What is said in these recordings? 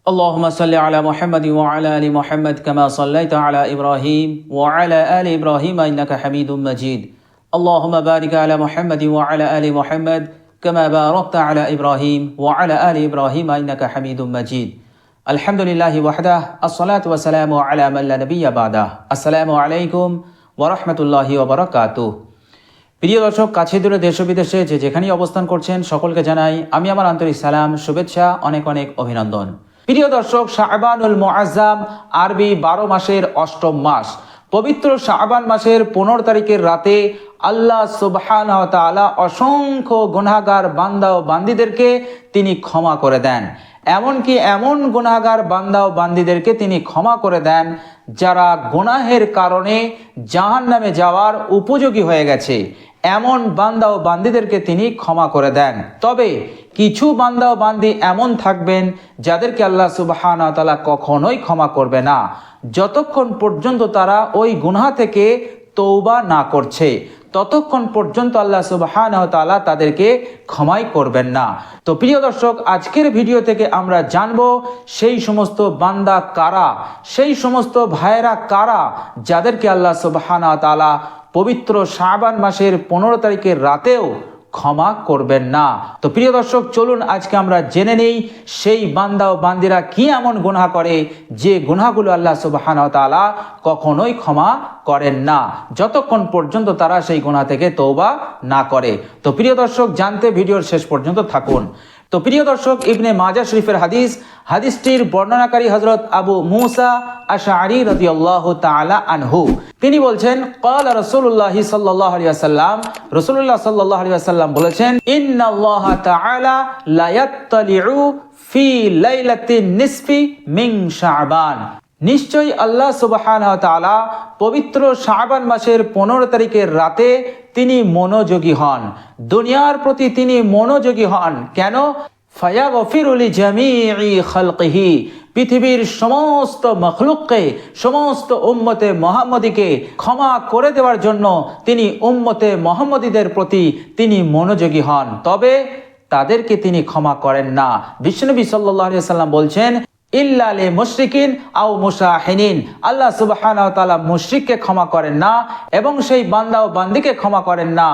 اللهم صل على محمد وعلى آل محمد كما صليت على إبراهيم وعلى آل إبراهيم إنك حميد مجيد اللهم بارك على محمد وعلى آل محمد كما باركت على إبراهيم وعلى آل إبراهيم إنك حميد مجيد الحمد لله وحده الصلاة والسلام على من لا نبي بعده السلام عليكم ورحمة الله وبركاته। প্রিয় দর্শক, কাছে দূরে দেশ ও বিদেশে যে যেখানেই অবস্থান করছেন সকলকে জানাই আমি আমার আন্তরিক সালাম, শুভেচ্ছা, অনেক অনেক অভিনন্দন। প্রিয় দর্শক, শাবানুল মুআজ্জাম আরবি 12 মাসের অষ্টম মাস। পবিত্র শাবান মাসের 15 তারিখের রাতে আল্লাহ সুবহানাহু ওয়া তাআলা অসংখ্য গুনাহগার বান্দা ও বান্দীদেরকে তিনি ক্ষমা করে দেন। এমনকি এমন গুনাহগার বান্দা ও বান্দীদেরকে তিনি ক্ষমা করে দেন যারা গুনাহের কারণে জাহান্নামে যাওয়ার উপযোগী হয়ে গেছে। এমন বান্দা ও বান্দীদেরকে তিনি ক্ষমা করে দেন। তবে কিছু বান্দা ও বান্দী এমন থাকবেন যাদেরকে আল্লাহ সুবহানাহু ওয়া তাআলা কখনোই ক্ষমা করবে না, যতক্ষণ পর্যন্ত তারা ওই গুনাহ থেকে তওবা না করছে, ততক্ষণ পর্যন্ত আল্লাহ সুবহানাহু ওয়া তাআলা তাদেরকে ক্ষমাই করবেন না। তো প্রিয় দর্শক, আজকের ভিডিও থেকে আমরা জানব সেই সমস্ত বান্দা কারা, সেই সমস্ত ভাইয়েরা কারা যাদেরকে আল্লাহ সুবহানাহু ওয়া তাআলা পবিত্র শাবান মাসের 15 তারিখের রাতেও ক্ষমা করবেন না। তো প্রিয় দর্শক, চলুন আজকে আমরা জেনে নেই সেই বান্দা ও বান্দিরা কি এমন গুনাহ করে যে গুনাহগুলো আল্লাহ সুবহানাহু ওয়া তাআলা কখনোই ক্ষমা করেন না, যতক্ষণ পর্যন্ত তারা সেই গুনাহ থেকে তওবা না করে। তো প্রিয় দর্শক, জানতে ভিডিওর শেষ পর্যন্ত থাকুন। তো প্রিয় দর্শক, ইবনে মাজাহ শরীফের হাদিসটির বর্ণনাকারী হযরত আবু মুসা আশআরী রাদিয়াল্লাহু তাআলা আনহু, তিনি বলছেন, ক্বালা রাসূলুল্লাহ সাল্লাল্লাহু আলাইহি ওয়াসাল্লাম, রাসূলুল্লাহ সাল্লাল্লাহু আলাইহি ওয়াসাল্লাম বলেছেন, ইন্নাল্লাহা তাআলা লা ইয়াত্তালিউ ফি লাইলাতিন নিসফি মিন শাবান, নিশ্চয়ই আল্লাহ সুবহানাহু ওয়া তাআলা পবিত্র শাবান মাসের 15 তারিখের রাতে তিনি মনোযোগী হন, দুনিয়ার প্রতি তিনি মনোযোগী হন। কেন? ফায়াগফিরু লিজামিই খালকিহি, পৃথিবীর সমস্ত মখলুককে, সমস্ত উম্মতে মুহাম্মদীকে ক্ষমা করে দেওয়ার জন্য তিনি উম্মতে মুহাম্মদীদের প্রতি তিনি মনোযোগী হন, তবে তাদেরকে তিনি ক্ষমা করেন না। বিশ্বনবী সাল্লাল্লাহু আলাইহি ওয়াসাল্লাম বলছেন, ইল্লা লিল মুশরিকিন আও মুশাহিনিন, আল্লাহ সুবহানাহু ওয়া তাআলা মুশরিককে ক্ষমা করেন না এবং সেই বান্দা ও বান্দীকে ক্ষমা করেন না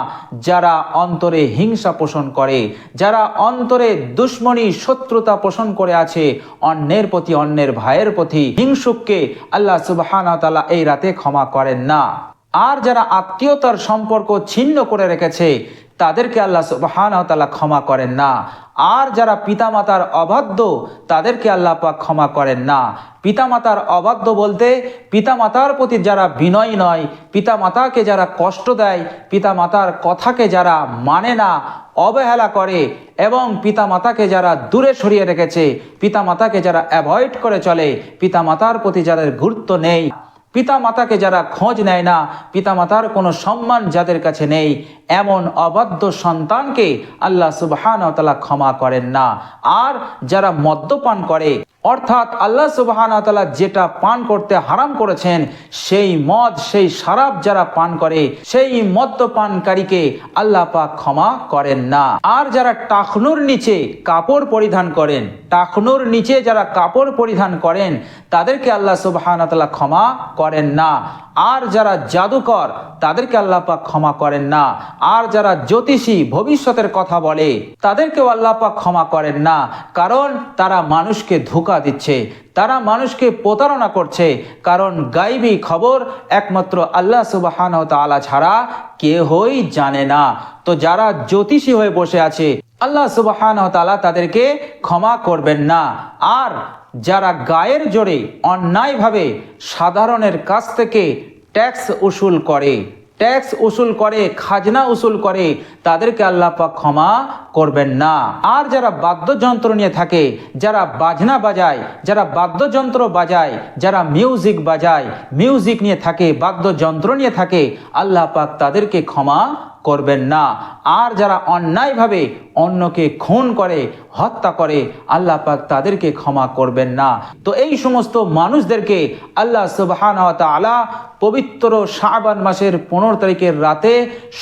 যারা অন্তরে হিংসা পোষণ করে, যারা অন্তরে দুশমনী শত্রুতা পোষণ করে আছে অন্যের প্রতি, অন্যের ভাইয়ের প্রতি, হিংসুককে আল্লাহ সুবহানাহু ওয়া তাআলা এই রাতে ক্ষমা করেন না। আর যারা আত্মীয়তার সম্পর্ক ছিন্ন করে রেখেছে তাদেরকে আল্লাহ সুবহানাহু ওয়া তাআলা ক্ষমা করেন না। আর যারা পিতামাতার অবাধ্য তাদেরকে আল্লাহ পাক ক্ষমা করেন না। পিতামাতার অবাধ্য বলতে পিতামাতার প্রতি যারা বিনয়ী নয়, পিতামাতাকে যারা কষ্ট দেয়, পিতামাতার কথাকে যারা মানে না, অবহেলা করে এবং পিতামাতাকে যারা দূরে সরিয়ে রেখেছে, পিতামাতাকে যারা অ্যাভয়েড করে চলে, পিতামাতার প্রতি যাদের গুরুত্ব নেই, পিতামাতাকে যারা খোঁজ নেয় না, পিতামাতার কোনো সম্মান যাদের কাছে নেই, এমন অবাধ্য সন্তানকে আল্লাহ সুবহানাহু ওয়া তাআলা ক্ষমা করেন না। আর যারা মদ্যপান করে, অর্থাৎ আল্লাহ সুবহানাহু ওয়া তাআলা যেটা পান করতে হারাম করেছেন সেই মদ, সেই শরাব যারা পান করে, সেই মদ্যপানকারীকে আল্লাহ পাক ক্ষমা করেন না। আর যারা টাকনুর নিচে কাপড় পরিধান করেন, টাকনুর নিচে যারা কাপড় পরিধান করেন তাদেরকে আল্লাহ সুবহানাহু ওয়া তাআলা ক্ষমা করেন না। আর যারা জাদুকর তাদেরকে আল্লাহ পাক ক্ষমা করেন না। আর যারা জ্যোতিষী, ভবিষ্যতের কথা বলে তাদেরকেও আল্লাহ পাক ক্ষমা করেন না, কারণ তারা মানুষকে ধোঁকা দিচ্ছে, তারা মানুষকে প্রতারণা করছে, কারণ গায়বী খবর একমাত্র আল্লাহ সুবহানাহু ওয়া তাআলা ছাড়া কেউই জানে না। তো যারা জ্যোতিষী হয়ে বসে আছে আল্লাহ সুবহানাহু ওয়া তাআলা তাদেরকে ক্ষমা করবেন না। আর যারা গায়ের জোরে অন্যায়ভাবে সাধারণের কাছ থেকে ট্যাক্স উসুল করে, খাজনা উসুল করে, তাদেরকে আল্লাহ পাক ক্ষমা করবেন না। আর যারা বাদ্যযন্ত্র নিয়ে থাকে, যারা বাজনা বাজায়, যারা বাদ্যযন্ত্র বাজায়, যারা মিউজিক বাজায়, মিউজিক নিয়ে থাকে, বাদ্যযন্ত্র নিয়ে থাকে, আল্লাহ পাক তাদেরকে ক্ষমা করবেন না। আর যারা অন্যায়ভাবে অন্যকে খুন করে, হত্যা করে, আল্লাহ পাক তাদেরকে ক্ষমা করবেন না। তো এই সমস্ত মানুষদেরকে আল্লাহ সুবহানাহু ওয়া তাআলা পবিত্র শাবান মাসের 15 তারিখের রাতে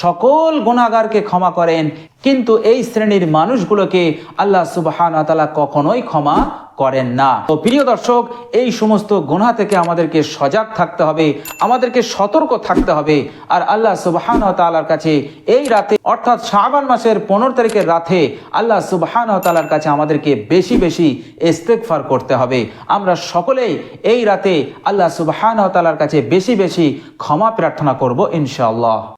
সকল গুনাহগারকে ক্ষমা করেন, কিন্তু এই শ্রেণীর মানুষগুলোকে আল্লাহ সুবহানাহু ওয়া তাআলা কখনোই ক্ষমা করেন না। তো প্রিয় দর্শক, এই সমস্ত গুনাহ থেকে আমাদেরকে সজাগ থাকতে হবে, আমাদেরকে সতর্ক থাকতে হবে। আর আল্লাহ সুবহানাহু ওয়া তাআলার কাছে এই রাতে অর্থাৎ শাবান মাসের 15 তারিখের রাতে আল্লাহ সুবহানাহু ওয়া তাআলার কাছে আমাদেরকে বেশি বেশি ইস্তেগফার করতে হবে। আমরা সকলেই এই রাতে আল্লাহ সুবহানাহু ওয়া তাআলার কাছে বেশি বেশি ক্ষমা প্রার্থনা করব ইনশাআল্লাহ।